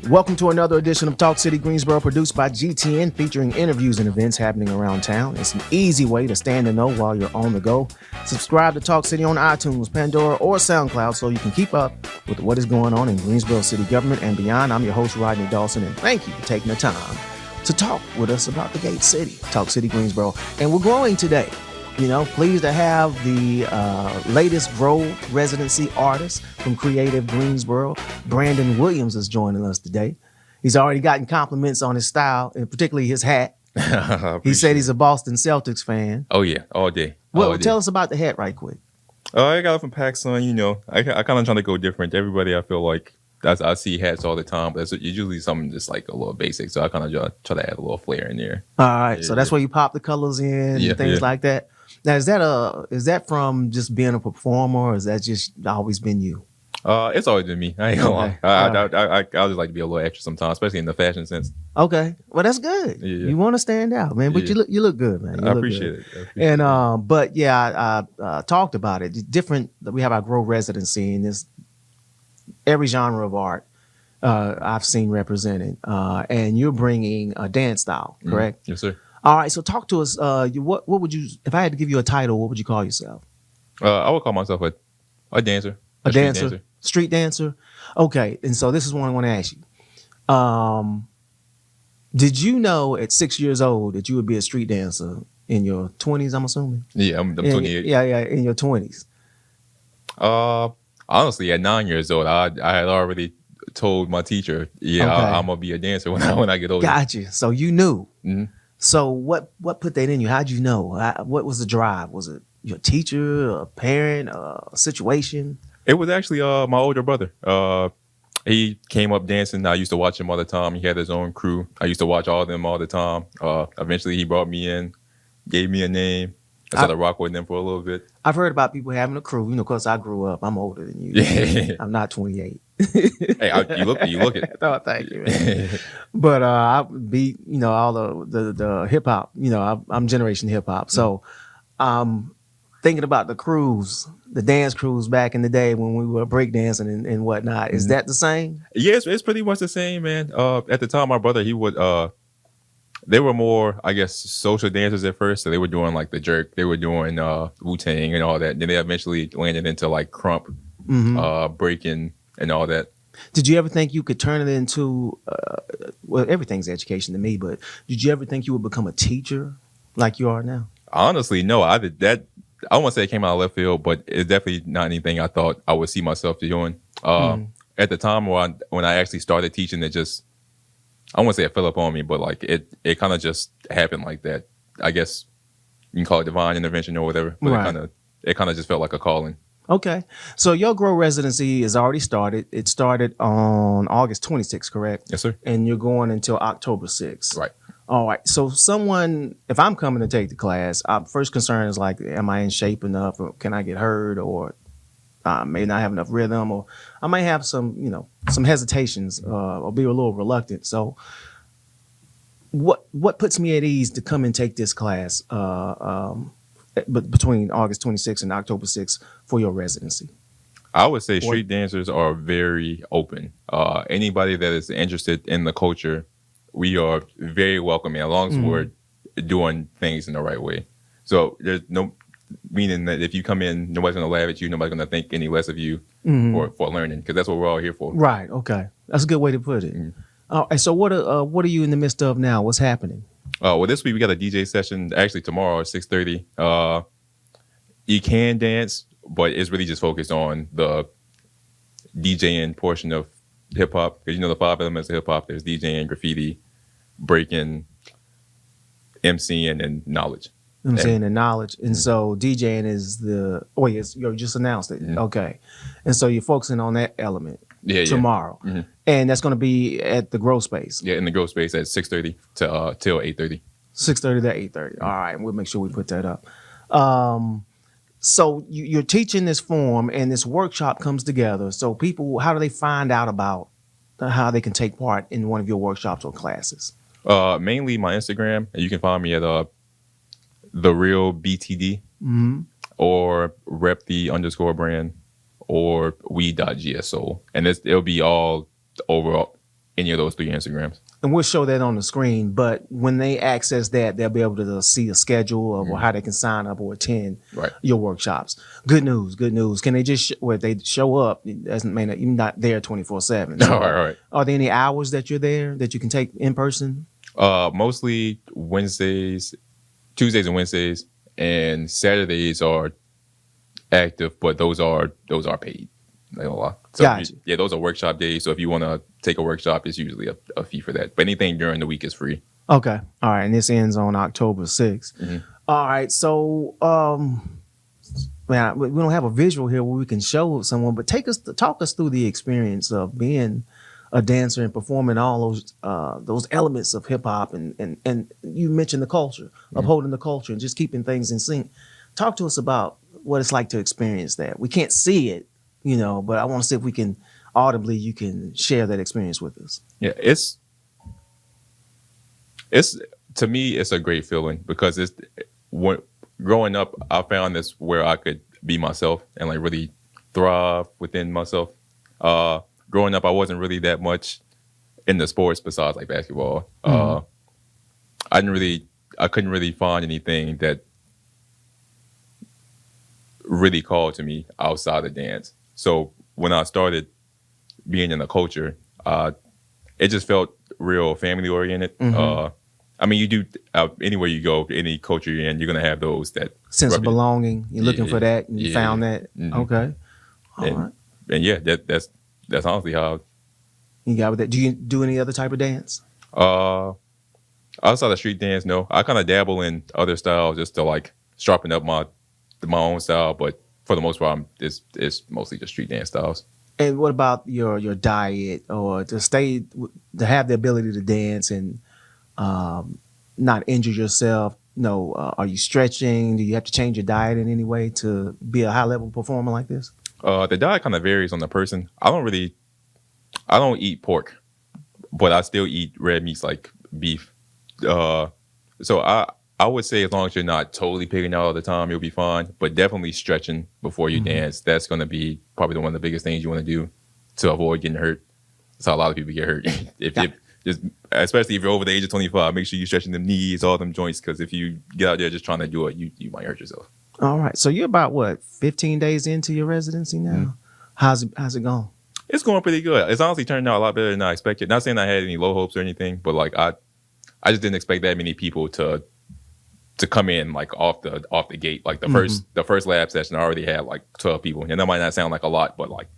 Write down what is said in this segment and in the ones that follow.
Welcome to another edition of Talk City Greensboro, produced by GTN, featuring interviews and events happening around town. It's an easy way to stay in the know while you're on the go. Subscribe to Talk City on iTunes, Pandora, or SoundCloud so you can keep up with what is going on in Greensboro city government and beyond. I'm your host, Rodney Dawson, and thank you for taking the time to talk with us about the Gate City, Talk City Greensboro. And we're growing today. Pleased to have the latest Grow Residency artist from Creative Greensboro. Brandon Williams is joining us today. He's already gotten compliments on his style, and particularly his hat. He said he's a Boston Celtics fan. Oh, yeah, all day. Well, tell us about the hat right quick. I got it from PacSun, I kind of trying to go different. Everybody, I feel like, I see hats all the time, but it's usually something just like a little basic. So I kind of try to add a little flair in there. All right, so that's where you pop the colors in and things like that. Now, is that from just being a performer, or is that just always been you? It's always been me. I ain't gonna lie. I just like to be a little extra sometimes, especially in the fashion sense. Okay, well that's good. Yeah. You want to stand out, man. But you look good, man. I appreciate it. And I talked about it. Different. We have our Grow Residency, and this every genre of art I've seen represented. And you're bringing a dance style, correct? Yes, sir. All right, so talk to us. What would you, if I had to give you a title, what would you call yourself? I would call myself a dancer. A dancer? Street dancer? Okay, and so this is one I want to ask you. Did you know at 6 years old that you would be a street dancer in your 20s, I'm assuming? Yeah, I'm 28. Yeah, in your 20s. Honestly, at 9 years old, I had already told my teacher, I'm going to be a dancer when I get older. Gotcha. So you knew. Mm-hmm. So what put that in you? How'd you know? What was the drive? Was it your teacher, a parent, a situation? It was actually my older brother. He came up dancing. I used to watch him all the time. He had his own crew. I used to watch all of them all the time. Eventually, he brought me in, gave me a name. I started rock with them for a little bit. I've heard about people having a crew. Of course, I grew up. I'm older than you. Yeah. I'm not 28. Hey, you look it. Oh, thank you, man. But I beat, all the hip hop. I'm generation hip hop. So, thinking about the crews, the dance crews back in the day when we were breakdancing and whatnot. Is that the same? Yes, it's pretty much the same, man. At the time, my brother, he would. They were more, I guess, social dancers at first. So they were doing like the jerk. They were doing Wu-Tang and all that. Then they eventually landed into like crump, breaking and all that. Did you ever think you could turn it into, well, everything's education to me, but did you ever think you would become a teacher like you are now? Honestly, no. I did that. I won't say it came out of left field, but it's definitely not anything I thought I would see myself doing. At the time when I actually started teaching, it just, I won't say it fell upon me, but like it kind of just happened like that. I guess you can call it divine intervention or whatever, but right. it kind of just felt like a calling. Okay. So your Grow Residency is already started. It started on August 26th, correct? Yes, sir. And you're going until October 6th. Right. All right. So if I'm coming to take the class, first concern is like, am I in shape enough, or can I get hurt, or may not have enough rhythm, or I might have some hesitations, or be a little reluctant. So what puts me at ease to come and take this class between August 26th and October 6th for your residency? I would say street dancers are very open. Anybody that is interested in the culture, we are very welcoming, as long as we're doing things in the right way. So there's no meaning that if you come in, nobody's going to laugh at you, nobody's going to think any less of you for learning, because that's what we're all here for. Right. Okay. That's a good way to put it. And so what are you in the midst of now? What's happening? Well, this week we got a DJ session, actually tomorrow at 6:30. You can dance, but it's really just focused on the DJing portion of hip hop, because the 5 elements of hip hop. There's DJing, graffiti, breaking, MCing, and knowledge. MCing and knowledge. And so DJing is you just announced it. Okay. And so you're focusing on that element tomorrow. And that's going to be at the Grow Space. Yeah, in the Grow Space at 6:30 to till 8:30. 6:30 to 8:30. All right. We'll make sure we put that up. So you're teaching this form, and this workshop comes together. So people, how do they find out about how they can take part in one of your workshops or classes? Mainly my Instagram. And you can find me at the real B.T.D. or rep the _brand or we.gso. And it'll be all over any of those 3 Instagrams. And we'll show that on the screen. But when they access that, they'll be able to see a schedule of how they can sign up or attend your workshops. Good news, good news. Can they just they show up? It doesn't mean that you're not there 24/7. So right. Are there any hours that you're there that you can take in person? Mostly Tuesdays and Wednesdays, and Saturdays are active, but those are paid. Like a lot. So gotcha. Those are workshop days. So if you want to take a workshop, it's usually a fee for that. But anything during the week is free. Okay. All right. And this ends on October 6th. Mm-hmm. All right. So, man, we don't have a visual here where we can show someone, but talk us through the experience of being a dancer and performing all those elements of hip hop. And you mentioned the culture, upholding the culture and just keeping things in sync. Talk to us about what it's like to experience that. We can't see it, but I want to see if we can audibly, you can share that experience with us. Yeah, it's to me, it's a great feeling because growing up, I found this where I could be myself and like really thrive within myself. Growing up, I wasn't really that much in the sports besides like basketball. I couldn't really find anything that really called to me outside of dance. So when I started being in the culture, it just felt real family oriented. I mean, you do anywhere you go, any culture you're in, you're gonna have those that sense of belonging. You're looking for that, and you found that. Okay, all right. And that's honestly how you got with that. Do you do any other type of dance? Outside of street dance, no. I kind of dabble in other styles just to like sharpen up my own style, but for the most part, it's mostly just street dance styles. And what about your diet, or to have the ability to dance and not injure yourself? Are you stretching? Do you have to change your diet in any way to be a high level performer like this? The diet kind of varies on the person. I don't eat pork, but I still eat red meats like beef. So I would say as long as you're not totally pigging out all the time, you'll be fine. But definitely stretching before you dance. That's going to be probably one of the biggest things you want to do to avoid getting hurt. That's how a lot of people get hurt. Especially if you're over the age of 25, make sure you're stretching them knees, all them joints, because if you get out there just trying to do it, you might hurt yourself. All right. So you're about 15 days into your residency now? How's it going? It's going pretty good. It's honestly turned out a lot better than I expected. Not saying I had any low hopes or anything, but like I just didn't expect that many people to come in like off the gate. Like the first lab session, I already had like 12 people, and that might not sound like a lot, but like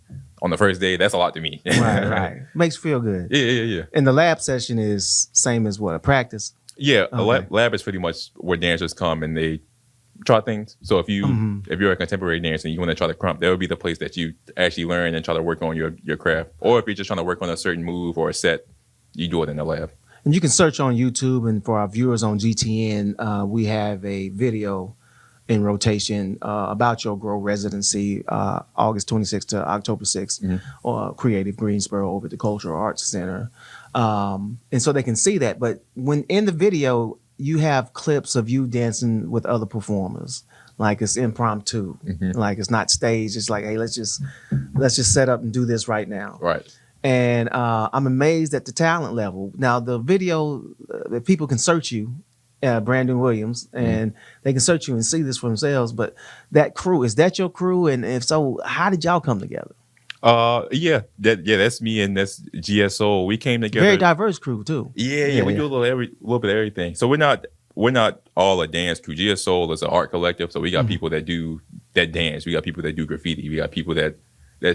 on the first day, that's a lot to me. Right. Makes you feel good. Yeah. And the lab session is same as what, a practice? Yeah, okay. A lab is pretty much where dancers come and they try things. So if you're a contemporary dancer and you want to try to crump, that would be the place that you actually learn and try to work on your craft. Or if you're just trying to work on a certain move or a set, you do it in the lab. And you can search on YouTube, and for our viewers on GTN, we have a video in rotation about your Grow residency, August 26th to October 6th, or Creative Greensboro over at the Cultural Arts Center. And so they can see that. But when in the video, you have clips of you dancing with other performers. Like it's impromptu, like it's not staged. It's like, hey, let's just set up and do this right now. Right. And I'm amazed at the talent level. Now, the video, people can search you, Brandon Williams, and they can search you and see this for themselves. But that crew, is that your crew? And if so, how did y'all come together? That's me and that's GSO. We came together. Very diverse crew too. Yeah. We do a little bit of everything. So we're not all a dance crew. GSO is an art collective. So we got people that dance. We got people that do graffiti. We got people that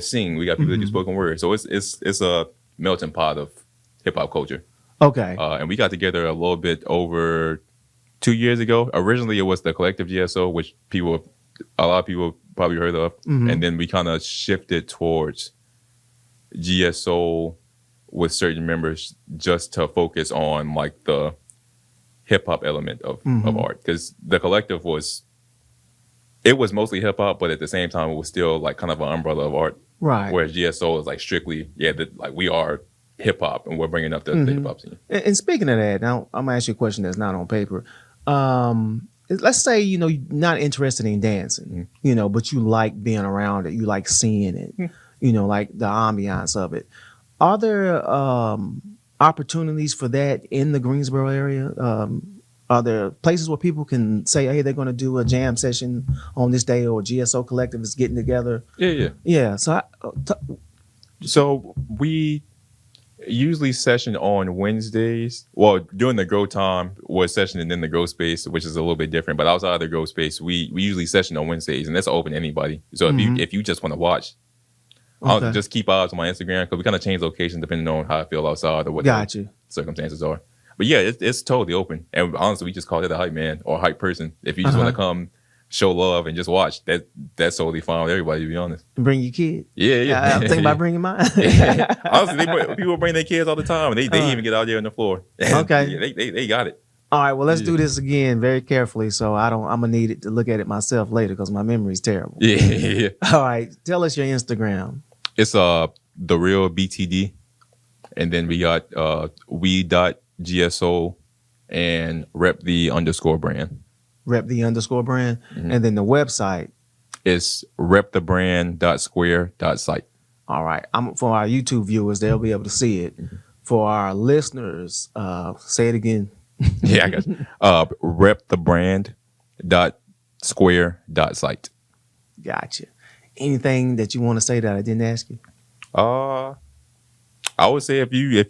sing. We got people that do spoken word. So it's a melting pot of hip hop culture. Okay. And we got together a little bit over 2 years ago. Originally, it was the collective GSO, which a lot of people probably heard of. And then we kind of shifted towards GSO with certain members just to focus on like the hip hop element of art. Because the collective was mostly hip hop, but at the same time, it was still like kind of an umbrella of art. Right. Whereas GSO is like strictly, like we are hip hop and we're bringing up the hip hop scene. And speaking of that, now I'm gonna ask you a question that's not on paper. Let's say, you're not interested in dancing, but you like being around it. You like seeing it, like the ambiance of it. Are there opportunities for that in the Greensboro area? Are there places where people can say, hey, they're going to do a jam session on this day, or GSO Collective is getting together? Yeah. Yeah. So, So we usually session on Wednesdays. Well, during the grow time was session and then the grow space, which is a little bit different. But outside of the grow space, we usually session on Wednesdays, and that's open to anybody. So if you just want to watch, okay. just keep eyes on my Instagram, because we kind of change location depending on how I feel outside or what Gotcha. the circumstances are. But yeah, it's totally open. And honestly, we just call it a hype man or a hype person. If you just want to come show love and just watch, that's totally fine with everybody, to be honest. Bring your kid. Yeah. I'm thinking about bringing mine. Honestly, people bring their kids all the time, and they even get out there on the floor. Okay. Yeah, they got it. All right, well, let's do this again very carefully. So I'm gonna need it to look at it myself later because my memory is terrible. Yeah. All right, tell us your Instagram. It's the real B.T.D, and then we got we.gso and rep the _ brand. Rep the _ brand, and then the website. It's repthebrand.square.site. All right, for our YouTube viewers, they'll be able to see it. For our listeners, say it again. Yeah, I got you. repthebrand.square.site. Gotcha. Anything that you want to say that I didn't ask you? I would say if you're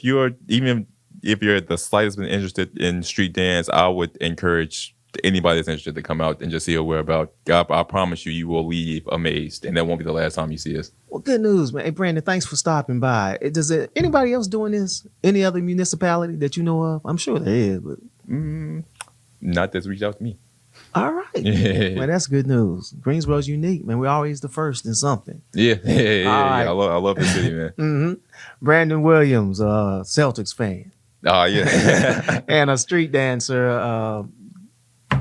the slightest bit interested in street dance, I would encourage anybody that's interested to come out and just see what we're about. I promise you will leave amazed, and that won't be the last time you see us. Well, good news, man. Hey, Brandon, thanks for stopping by. Does anybody else doing this? Any other municipality that you know of? I'm sure there is, but not that's reached out to me. All right. Yeah. Well, that's good news. Greensboro's unique, man. We're always the first in something. Yeah. Right. I love the city, man. Brandon Williams, Celtics fan. Oh, yeah. And a street dancer.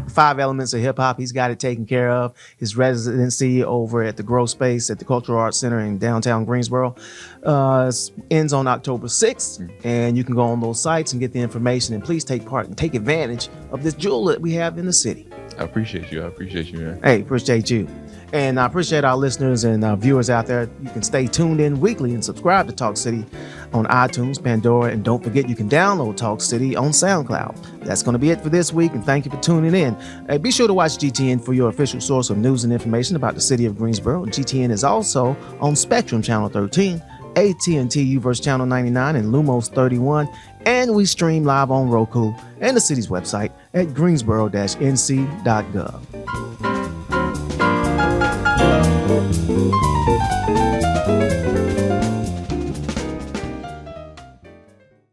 5 elements of hip hop. He's got it taken care of. His residency over at the Grow Space at the Cultural Arts Center in downtown Greensboro ends on October 6th. And you can go on those sites and get the information. And please take part and take advantage of this jewel that we have in the city. I appreciate you, man. Hey, appreciate you. And I appreciate our listeners and viewers out there. You can stay tuned in weekly and subscribe to Talk City on iTunes, Pandora, and don't forget you can download Talk City on SoundCloud. That's going to be it for this week, and thank you for tuning in. Hey, be sure to watch GTN for your official source of news and information about the city of Greensboro. GTN is also on Spectrum Channel 13, AT&T Uverse Channel 99, and Lumos 31, and we stream live on Roku and the city's website at greensboro-nc.gov.